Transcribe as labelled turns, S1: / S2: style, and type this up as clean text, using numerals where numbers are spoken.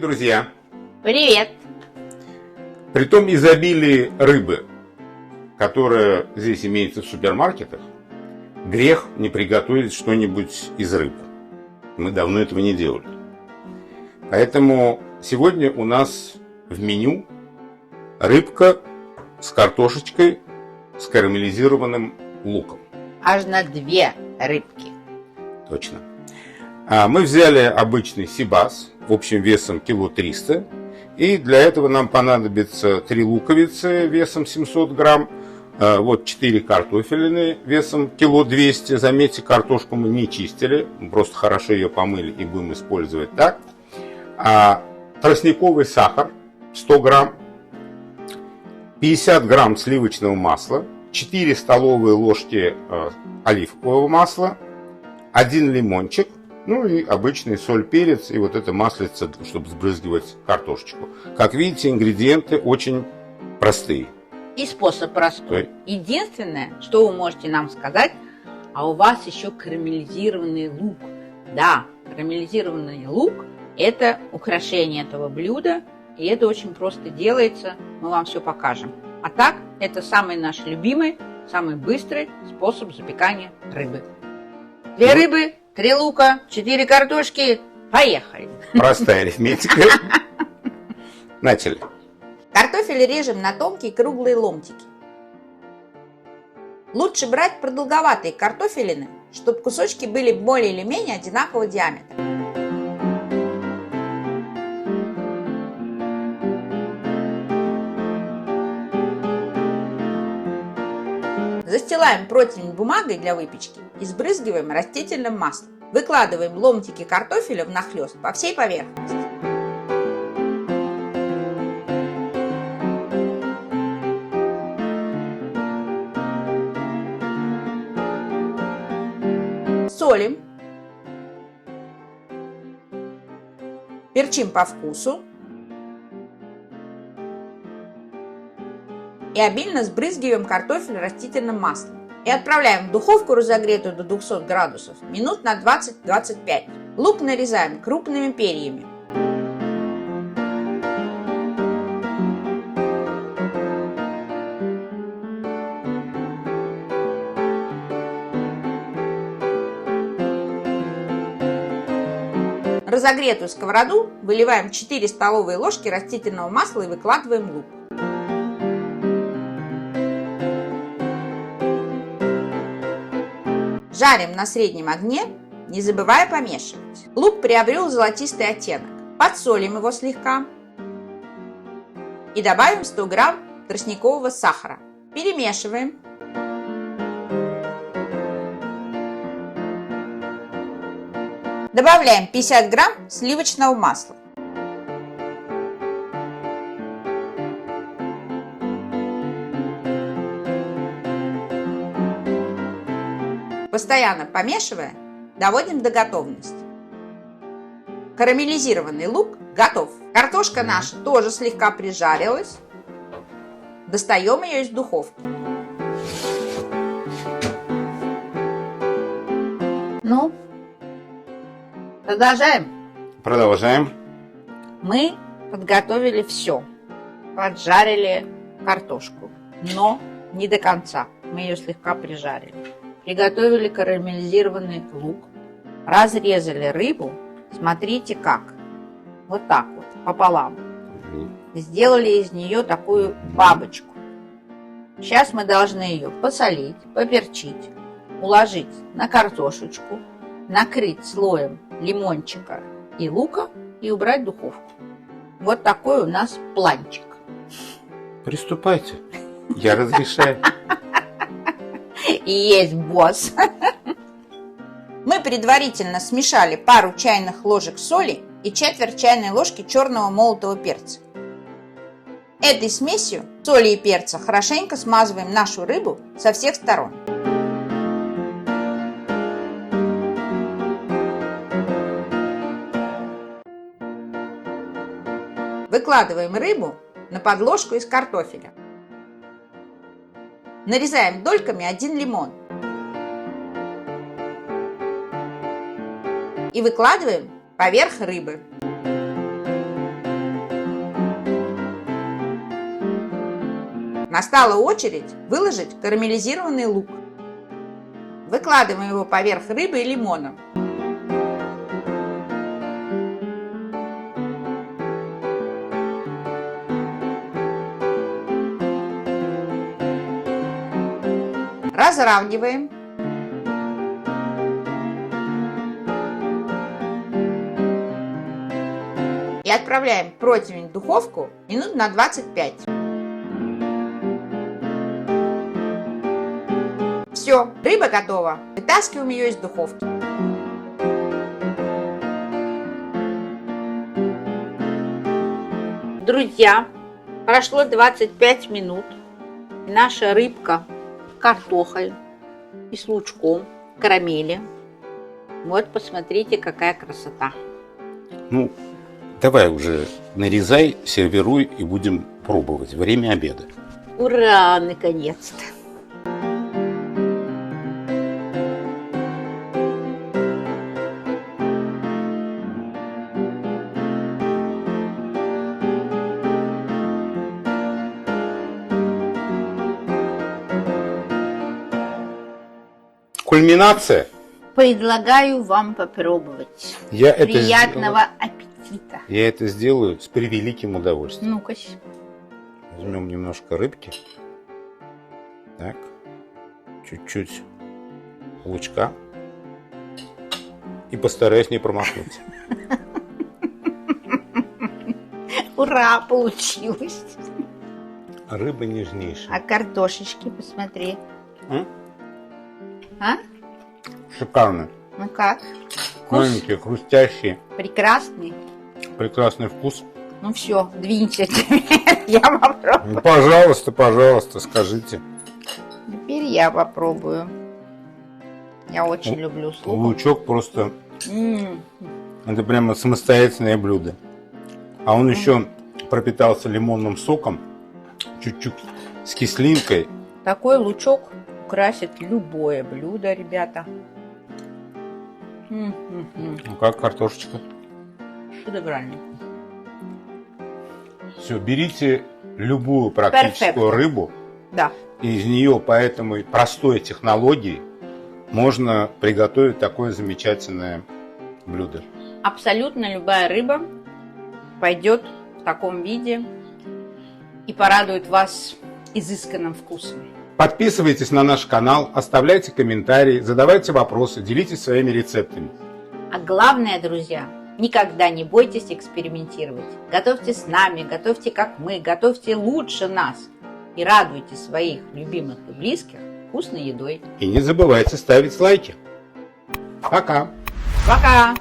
S1: Привет, друзья!
S2: Привет!
S1: При том изобилии рыбы, которая здесь имеется в супермаркетах, грех не приготовить что-нибудь из рыбы. Мы давно этого не делали. Поэтому сегодня у нас в меню рыбка с картошечкой, с карамелизированным луком.
S2: Аж на 2 рыбки.
S1: Точно. Мы взяли обычный сибас общим весом 300 кг. И для этого нам понадобится 3 луковицы весом 700 грамм. Вот 4 картофелины весом 200 кг. Заметьте, картошку мы не чистили, просто хорошо ее помыли и будем использовать так. Тростниковый сахар 100 грамм. 50 грамм сливочного масла. 4 столовые ложки оливкового масла. 1 лимончик. Ну и обычный соль, перец и вот это маслице, чтобы сбрызгивать картошечку. Как видите, ингредиенты очень простые.
S2: И способ простой. Единственное, что вы можете нам сказать, а у вас еще карамелизированный лук. Да, карамелизированный лук – это украшение этого блюда, и это очень просто делается, мы вам все покажем. А так, это самый наш любимый, самый быстрый способ запекания рыбы. 2 рыбы, 3 лука, 4 картошки. Поехали!
S1: Простая арифметика. Начали.
S2: Картофель режем на тонкие круглые ломтики. Лучше брать продолговатые картофелины, чтобы кусочки были более или менее одинакового диаметра. Застилаем противень бумагой для выпечки и сбрызгиваем растительным маслом. Выкладываем ломтики картофеля внахлёст по всей поверхности. Солим. Перчим по вкусу. И обильно сбрызгиваем картофель растительным маслом. И отправляем в духовку, разогретую до 200 градусов, минут на 20-25. Лук нарезаем крупными перьями. В разогретую сковороду выливаем 4 столовые ложки растительного масла и выкладываем лук. Жарим на среднем огне, не забывая помешивать. Лук приобрел золотистый оттенок. Подсолим его слегка. И добавим 100 грамм тростникового сахара. Перемешиваем. Добавляем 50 грамм сливочного масла. Постоянно помешивая, доводим до готовности. Карамелизированный лук готов. Картошка наша тоже слегка прижарилась. Достаем ее из духовки. Ну, продолжаем.
S1: Продолжаем.
S2: Мы подготовили все. Поджарили картошку, но не до конца. Мы ее слегка прижарили. Приготовили карамелизированный лук, разрезали рыбу, смотрите как, вот так вот, пополам. Сделали из нее такую бабочку. Сейчас мы должны ее посолить, поперчить, уложить на картошечку, накрыть слоем лимончика и лука и убрать в духовку. Вот такой у нас планчик.
S1: Приступайте, я разрешаю.
S2: И есть босс. Мы предварительно смешали пару чайных ложек соли и четверть чайной ложки черного молотого перца. Этой смесью соли и перца хорошенько смазываем нашу рыбу со всех сторон. Выкладываем рыбу на подложку из картофеля. Нарезаем дольками 1 лимон. И выкладываем поверх рыбы. Настала очередь выложить карамелизированный лук. Выкладываем его поверх рыбы и лимона. Разравниваем. И отправляем противень в духовку минут на 25. Все, рыба готова. Вытаскиваем ее из духовки. Друзья, прошло 25 минут. И наша рыбка с картохой и с лучком, карамели. Вот, посмотрите, какая красота.
S1: Ну, давай уже нарезай, сервируй и будем пробовать. Время обеда.
S2: Ура, наконец-то!
S1: Кульминация.
S2: Предлагаю вам попробовать. Приятного аппетита.
S1: Я это сделаю с превеликим удовольствием.
S2: Ну-ка.
S1: Возьмем немножко рыбки. Так. Чуть-чуть лучка. И постараюсь не промахнуться.
S2: Ура, получилось.
S1: Рыба нежнейшая.
S2: А картошечки, посмотри. А?
S1: Шикарно.
S2: Ну как? Вкус
S1: Маленькие, хрустящие.
S2: прекрасный.
S1: Прекрасный вкус.
S2: Ну все, двинься. Я попробую.
S1: Ну, пожалуйста, пожалуйста, скажите.
S2: Теперь я попробую. Я очень люблю с луком.
S1: Лучок просто... Это прямо самостоятельное блюдо. А он еще пропитался лимонным соком. Чуть-чуть с кислинкой.
S2: Такой лучок украсит любое блюдо, ребята.
S1: Ну как картошечка?
S2: Шедеврально.
S1: Все, берите любую практическую рыбу.
S2: Да.
S1: И из нее по этой простой технологии можно приготовить такое замечательное блюдо.
S2: Абсолютно любая рыба пойдет в таком виде и порадует вас изысканным вкусом.
S1: Подписывайтесь на наш канал, оставляйте комментарии, задавайте вопросы, делитесь своими рецептами.
S2: А главное, друзья, никогда не бойтесь экспериментировать. Готовьте с нами, готовьте как мы, готовьте лучше нас. И радуйте своих любимых и близких вкусной едой.
S1: И не забывайте ставить лайки. Пока!
S2: Пока!